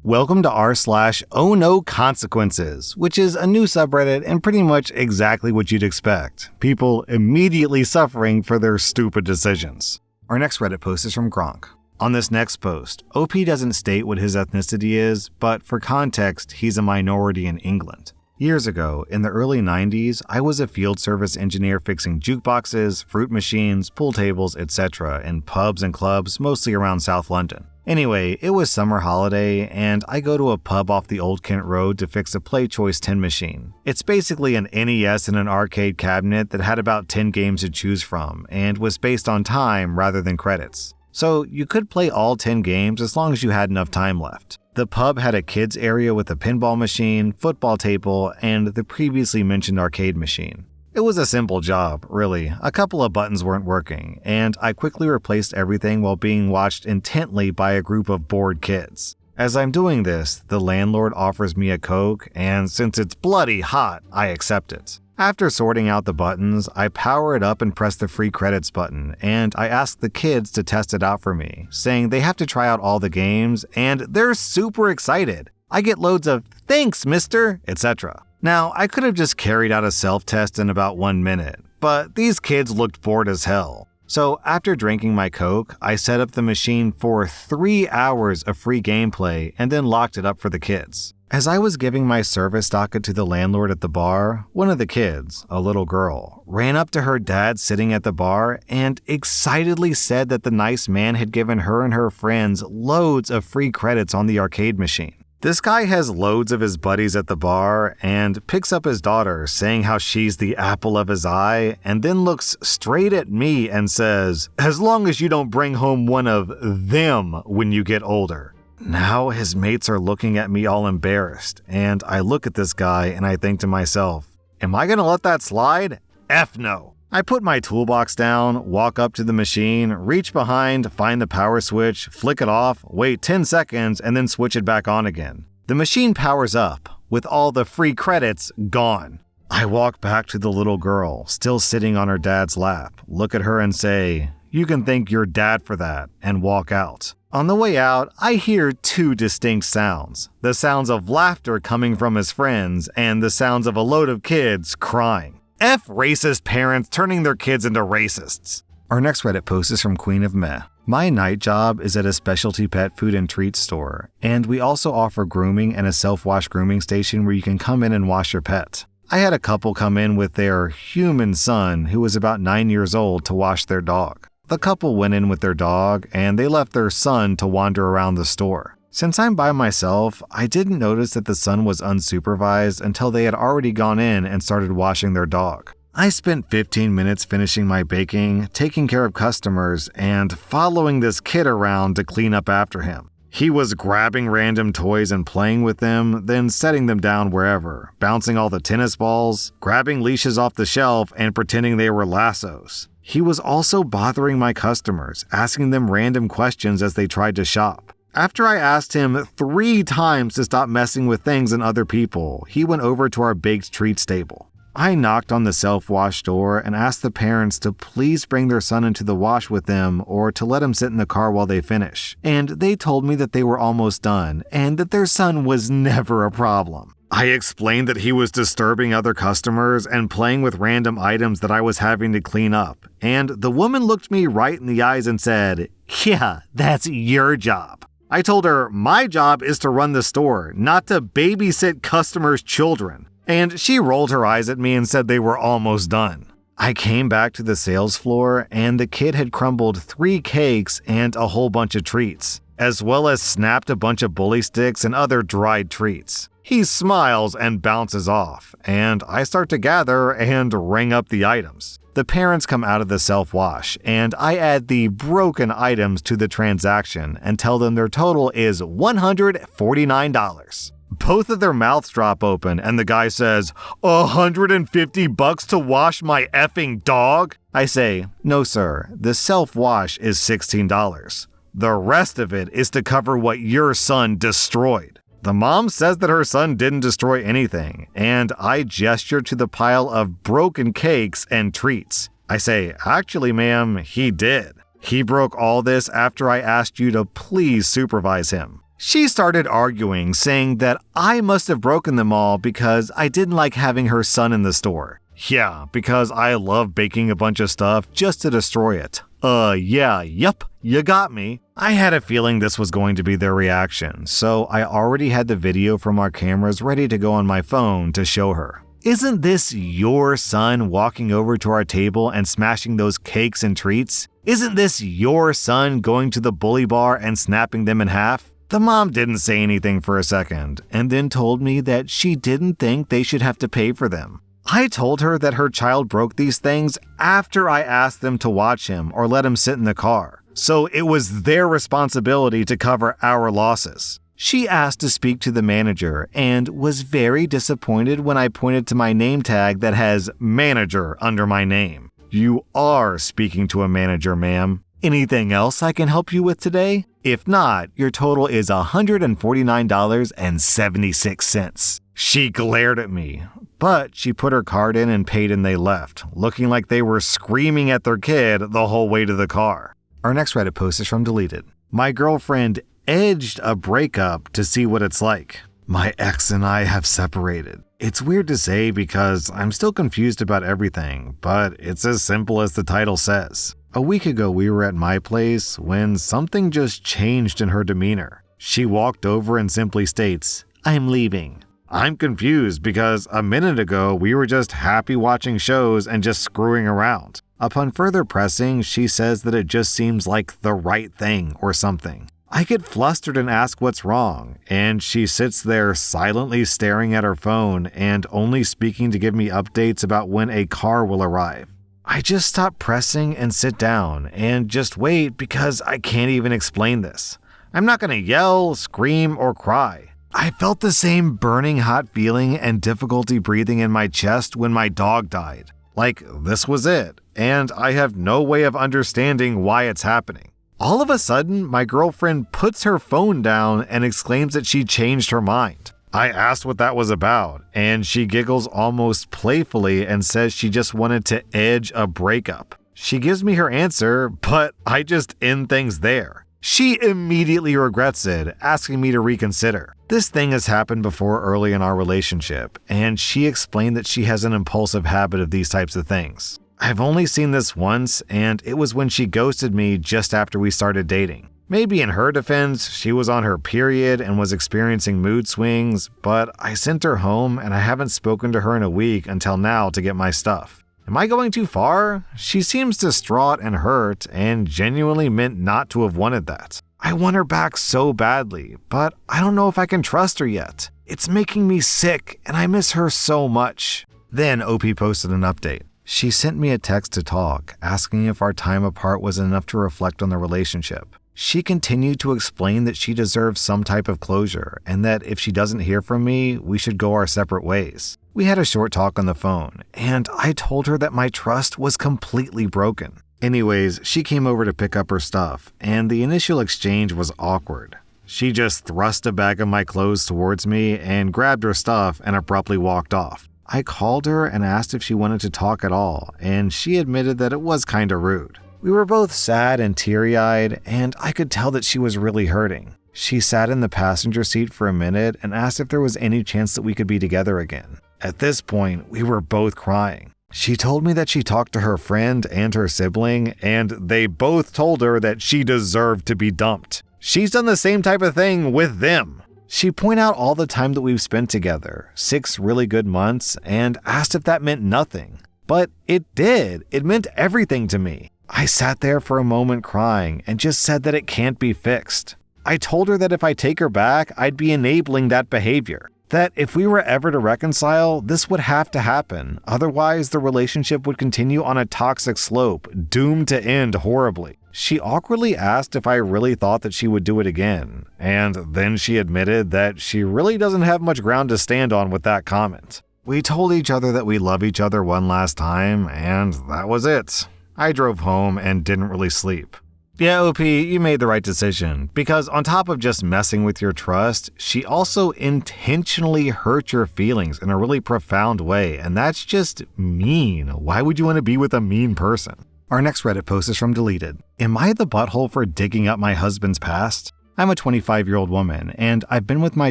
Welcome to Ohnoconsequences, which is a new subreddit and pretty much exactly what you'd expect. People immediately suffering for their stupid decisions. Our next Reddit post is from Gronk. On this next post, OP doesn't state what his ethnicity is, but for context, he's a minority in England. Years ago, in the early 90s, I was a field service engineer fixing jukeboxes, fruit machines, pool tables, etc. in pubs and clubs mostly around South London. Anyway, it was summer holiday, and I go to a pub off the Old Kent Road to fix a Play Choice 10 machine. It's basically an NES in an arcade cabinet that had about 10 games to choose from, and was based on time rather than credits. So you could play all 10 games as long as you had enough time left. The pub had a kids area with a pinball machine, football table, and the previously mentioned arcade machine. It was a simple job, really. A couple of buttons weren't working, and I quickly replaced everything while being watched intently by a group of bored kids. As I'm doing this, the landlord offers me a Coke, and since it's bloody hot, I accept it. After sorting out the buttons, I power it up and press the free credits button, and I ask the kids to test it out for me, saying they have to try out all the games, and they're super excited. I get loads of "thanks, mister," etc. Now, I could have just carried out a self-test in about 1 minute, but these kids looked bored as hell. So after drinking my Coke, I set up the machine for 3 hours of free gameplay and then locked it up for the kids. As I was giving my service docket to the landlord at the bar, one of the kids, a little girl, ran up to her dad sitting at the bar and excitedly said that the nice man had given her and her friends loads of free credits on the arcade machine. This guy has loads of his buddies at the bar and picks up his daughter, saying how she's the apple of his eye, and then looks straight at me and says, "As long as you don't bring home one of them when you get older." Now his mates are looking at me all embarrassed, and I look at this guy and I think to myself, am I gonna let that slide? F no. I put my toolbox down, walk up to the machine, reach behind, find the power switch, flick it off, wait 10 seconds, and then switch it back on again. The machine powers up, with all the free credits gone. I walk back to the little girl, still sitting on her dad's lap, look at her and say, "You can thank your dad for that," and walk out. On the way out, I hear 2 distinct sounds. The sounds of laughter coming from his friends, and the sounds of a load of kids crying. F racist parents turning their kids into racists. Our next Reddit post is from Queen of Meh. My night job is at a specialty pet food and treat store, and we also offer grooming and a self-wash grooming station where you can come in and wash your pet. I had a couple come in with their human son, who was about 9 years old, to wash their dog. The couple went in with their dog, and they left their son to wander around the store. Since I'm by myself, I didn't notice that the son was unsupervised until they had already gone in and started washing their dog. I spent 15 minutes finishing my baking, taking care of customers, and following this kid around to clean up after him. He was grabbing random toys and playing with them, then setting them down wherever, bouncing all the tennis balls, grabbing leashes off the shelf, and pretending they were lassos. He was also bothering my customers, asking them random questions as they tried to shop. After I asked him 3 times to stop messing with things and other people, he went over to our baked treats table. I knocked on the self-wash door and asked the parents to please bring their son into the wash with them or to let him sit in the car while they finish. And they told me that they were almost done and that their son was never a problem. I explained that he was disturbing other customers and playing with random items that I was having to clean up. And the woman looked me right in the eyes and said, "Yeah, that's your job." I told her my job is to run the store, not to babysit customers' children. And she rolled her eyes at me and said they were almost done. I came back to the sales floor and the kid had crumbled 3 cakes and a whole bunch of treats, as well as snapped a bunch of bully sticks and other dried treats. He smiles and bounces off, and I start to gather and ring up the items. The parents come out of the self-wash, and I add the broken items to the transaction and tell them their total is $149. Both of their mouths drop open, and the guy says, $150 to wash my effing dog? I say, "No, sir, the self-wash is $16. The rest of it is to cover what your son destroyed." The mom says that her son didn't destroy anything, and I gesture to the pile of broken cakes and treats. I say, "Actually, ma'am, he did. He broke all this after I asked you to please supervise him." She started arguing, saying that I must have broken them all because I didn't like having her son in the store. Yeah, because I love baking a bunch of stuff just to destroy it. Yup, you got me. I had a feeling this was going to be their reaction, so I already had the video from our cameras ready to go on my phone to show her. Isn't this your son walking over to our table and smashing those cakes and treats? Isn't this your son going to the bully bar and snapping them in half? The mom didn't say anything for a second, and then told me that she didn't think they should have to pay for them. I told her that her child broke these things after I asked them to watch him or let him sit in the car, so it was their responsibility to cover our losses. She asked to speak to the manager and was very disappointed when I pointed to my name tag that has manager under my name. You are speaking to a manager, ma'am. Anything else I can help you with today? If not, your total is $149.76. She glared at me, but she put her card in and paid and they left, looking like they were screaming at their kid the whole way to the car. Our next Reddit post is from Deleted. My girlfriend edged a breakup to see what it's like. My ex and I have separated. It's weird to say because I'm still confused about everything, but it's as simple as the title says. A week ago we were at my place when something just changed in her demeanor. She walked over and simply states, "I'm leaving." I'm confused because a minute ago we were just happy watching shows and just screwing around. Upon further pressing, she says that it just seems like the right thing or something. I get flustered and ask what's wrong, and she sits there silently staring at her phone and only speaking to give me updates about when a car will arrive. I just stop pressing and sit down and just wait because I can't even explain this. I'm not going to yell, scream, or cry. I felt the same burning hot feeling and difficulty breathing in my chest when my dog died. Like this was it, and I have no way of understanding why it's happening. All of a sudden, my girlfriend puts her phone down and exclaims that she changed her mind. I asked what that was about, and she giggles almost playfully and says she just wanted to edge a breakup. She gives me her answer, but I just end things there. She immediately regrets it, asking me to reconsider. This thing has happened before early in our relationship, and she explained that she has an impulsive habit of these types of things. I've only seen this once, and it was when she ghosted me just after we started dating. Maybe in her defense, she was on her period and was experiencing mood swings, but I sent her home and I haven't spoken to her in a week until now to get my stuff. Am I going too far? She seems distraught and hurt and genuinely meant not to have wanted that. I want her back so badly, but I don't know if I can trust her yet. It's making me sick and I miss her so much. Then OP posted an update. She sent me a text to talk, asking if our time apart was enough to reflect on the relationship. She continued to explain that she deserves some type of closure and that if she doesn't hear from me, we should go our separate ways. We had a short talk on the phone, and I told her that my trust was completely broken. Anyways, she came over to pick up her stuff, and the initial exchange was awkward. She just thrust a bag of my clothes towards me and grabbed her stuff and abruptly walked off. I called her and asked if she wanted to talk at all, and she admitted that it was kinda rude. We were both sad and teary-eyed, and I could tell that she was really hurting. She sat in the passenger seat for a minute and asked if there was any chance that we could be together again. At this point, we were both crying. She told me that she talked to her friend and her sibling, and they both told her that she deserved to be dumped. She's done the same type of thing with them. She pointed out all the time that we've spent together, 6 really good months, and asked if that meant nothing. But it did. It meant everything to me. I sat there for a moment crying and just said that it can't be fixed. I told her that if I take her back, I'd be enabling that behavior. That if we were ever to reconcile, this would have to happen. Otherwise, the relationship would continue on a toxic slope, doomed to end horribly. She awkwardly asked if I really thought that she would do it again, and then she admitted that she really doesn't have much ground to stand on with that comment. We told each other that we love each other one last time, and that was it. I drove home and didn't really sleep. Yeah, OP, you made the right decision, because on top of just messing with your trust, she also intentionally hurt your feelings in a really profound way, and that's just mean. Why would you want to be with a mean person? Our next Reddit post is from Deleted. Am I the butthole for digging up my husband's past? I'm a 25-year-old woman, and I've been with my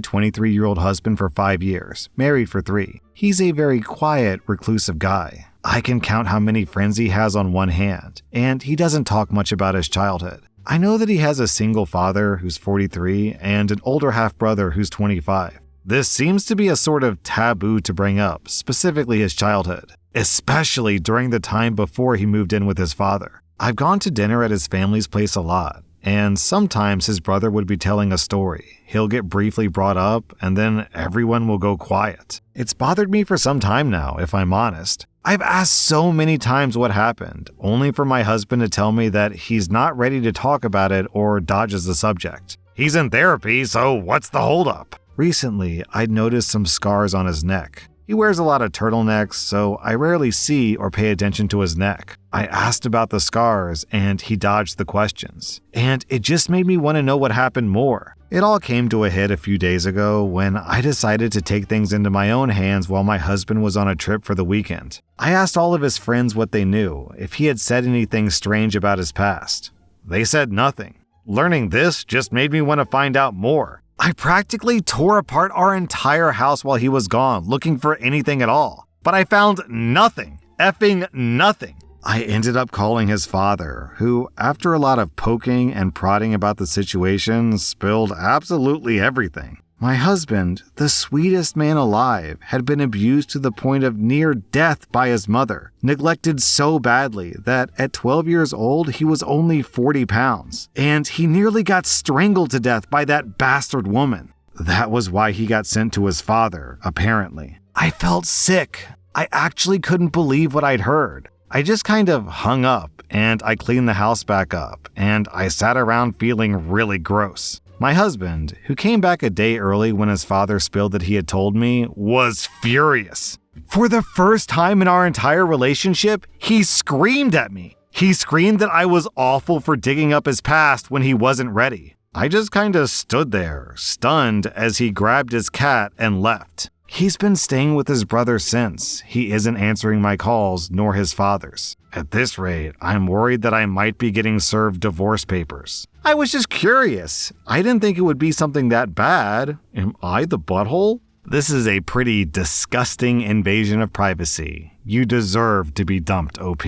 23-year-old husband for 5 years, married for 3. He's a very quiet, reclusive guy. I can count how many friends he has on one hand, and he doesn't talk much about his childhood. I know that he has a single father who's 43 and an older half-brother who's 25. This seems to be a sort of taboo to bring up, specifically his childhood, especially during the time before he moved in with his father. I've gone to dinner at his family's place a lot, and sometimes his brother would be telling a story. He'll get briefly brought up, and then everyone will go quiet. It's bothered me for some time now, if I'm honest. I've asked so many times what happened, only for my husband to tell me that he's not ready to talk about it or dodges the subject. He's in therapy, so what's the holdup? Recently, I'd noticed some scars on his neck. He wears a lot of turtlenecks, so I rarely see or pay attention to his neck. I asked about the scars, and he dodged the questions. And it just made me want to know what happened more. It all came to a head a few days ago when I decided to take things into my own hands while my husband was on a trip for the weekend. I asked all of his friends what they knew, if he had said anything strange about his past. They said nothing. Learning this just made me want to find out more. I practically tore apart our entire house while he was gone, looking for anything at all. But I found nothing. Effing nothing. I ended up calling his father, who, after a lot of poking and prodding about the situation, spilled absolutely everything. My husband, the sweetest man alive, had been abused to the point of near death by his mother, neglected so badly that at 12 years old he was only 40 pounds, and he nearly got strangled to death by that bastard woman. That was why he got sent to his father, apparently. I felt sick. I actually couldn't believe what I'd heard. I just kind of hung up, and I cleaned the house back up, and I sat around feeling really gross. My husband, who came back a day early when his father spilled that he had told me, was furious. For the first time in our entire relationship, he screamed at me. He screamed that I was awful for digging up his past when he wasn't ready. I just kind of stood there, stunned, as he grabbed his cat and left. He's been staying with his brother since. He isn't answering my calls, nor his father's. At this rate, I'm worried that I might be getting served divorce papers. I was just curious. I didn't think it would be something that bad. Am I the butthole? This is a pretty disgusting invasion of privacy. You deserve to be dumped, OP.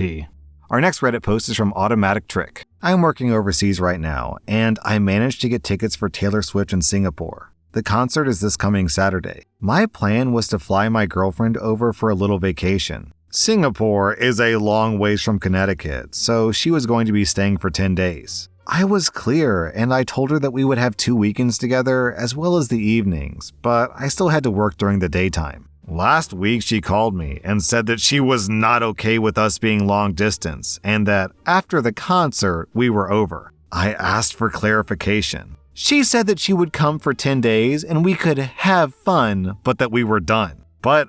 Our next Reddit post is from Automatic Trick. I'm working overseas right now, and I managed to get tickets for Taylor Swift in Singapore. The concert is this coming Saturday. My plan was to fly my girlfriend over for a little vacation. Singapore is a long ways from Connecticut, so she was going to be staying for 10 days. I was clear, and I told her that we would have 2 weekends together as well as the evenings, but I still had to work during the daytime. Last week she called me and said that she was not okay with us being long distance, and that after the concert we were over. I asked for clarification. She said that she would come for 10 days and we could have fun, but that we were done. But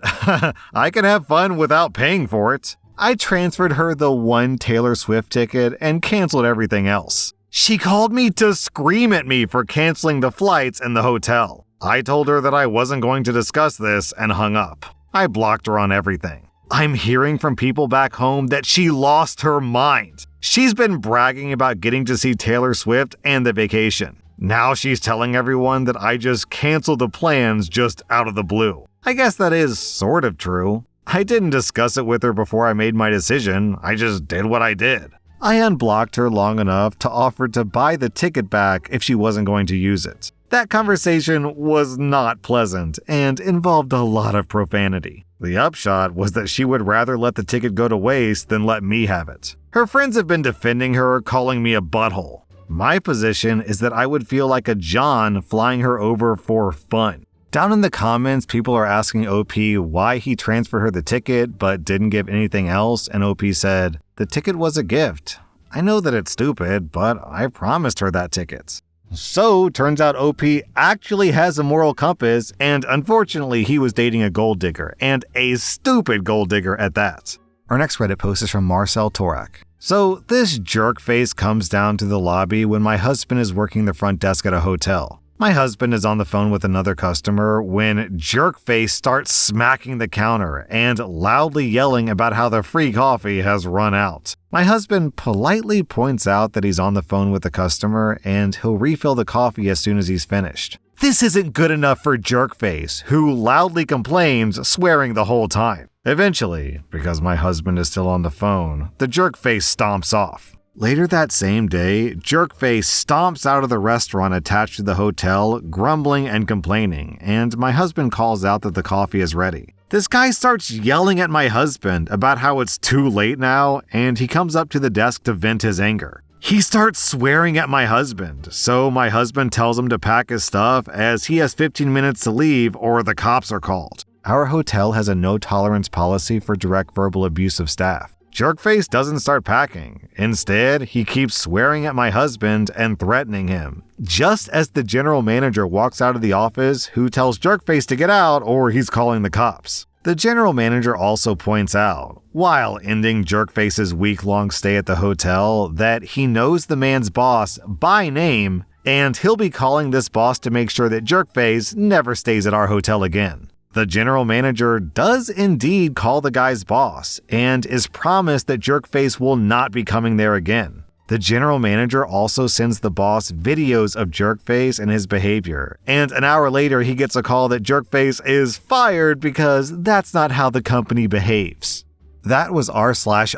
I can have fun without paying for it. I transferred her the one Taylor Swift ticket and canceled everything else. She called me to scream at me for canceling the flights and the hotel. I told her that I wasn't going to discuss this and hung up. I blocked her on everything. I'm hearing from people back home that she lost her mind. She's been bragging about getting to see Taylor Swift and the vacation. Now she's telling everyone that I just canceled the plans just out of the blue. I guess that is sort of true. I didn't discuss it with her before I made my decision. I just did what I did. I unblocked her long enough to offer to buy the ticket back if she wasn't going to use it. That conversation was not pleasant and involved a lot of profanity. The upshot was that she would rather let the ticket go to waste than let me have it. Her friends have been defending her, calling me a butthole. My position is that I would feel like a John flying her over for fun. Down in the comments, people are asking OP why he transferred her the ticket but didn't give anything else, and OP said, "The ticket was a gift. I know that it's stupid, but I promised her that ticket." So, turns out OP actually has a moral compass, and unfortunately he was dating a gold digger, and a stupid gold digger at that. Our next Reddit post is from Marcel Torak. So, this jerk face comes down to the lobby when my husband is working the front desk at a hotel. My husband is on the phone with another customer when Jerkface starts smacking the counter and loudly yelling about how the free coffee has run out. My husband politely points out that he's on the phone with the customer and he'll refill the coffee as soon as he's finished. This isn't good enough for Jerkface, who loudly complains, swearing the whole time. Eventually, because my husband is still on the phone, the Jerkface stomps off. Later that same day, Jerkface stomps out of the restaurant attached to the hotel, grumbling and complaining, and my husband calls out that the coffee is ready. This guy starts yelling at my husband about how it's too late now, and he comes up to the desk to vent his anger. He starts swearing at my husband, so my husband tells him to pack his stuff as he has 15 minutes to leave or the cops are called. Our hotel has a no-tolerance policy for direct verbal abuse of staff. Jerkface doesn't start packing. Instead, he keeps swearing at my husband and threatening him. Just as the general manager walks out of the office, who tells Jerkface to get out or he's calling the cops. The general manager also points out, while ending Jerkface's week-long stay at the hotel, that he knows the man's boss by name, and he'll be calling this boss to make sure that Jerkface never stays at our hotel again. The general manager does indeed call the guy's boss, and is promised that Jerkface will not be coming there again. The general manager also sends the boss videos of Jerkface and his behavior, and an hour later he gets a call that Jerkface is fired because that's not how the company behaves. That was rSlash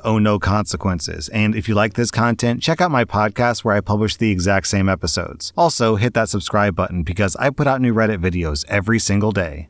and if you like this content, check out my podcast where I publish the exact same episodes. Also, hit that subscribe button because I put out new Reddit videos every single day.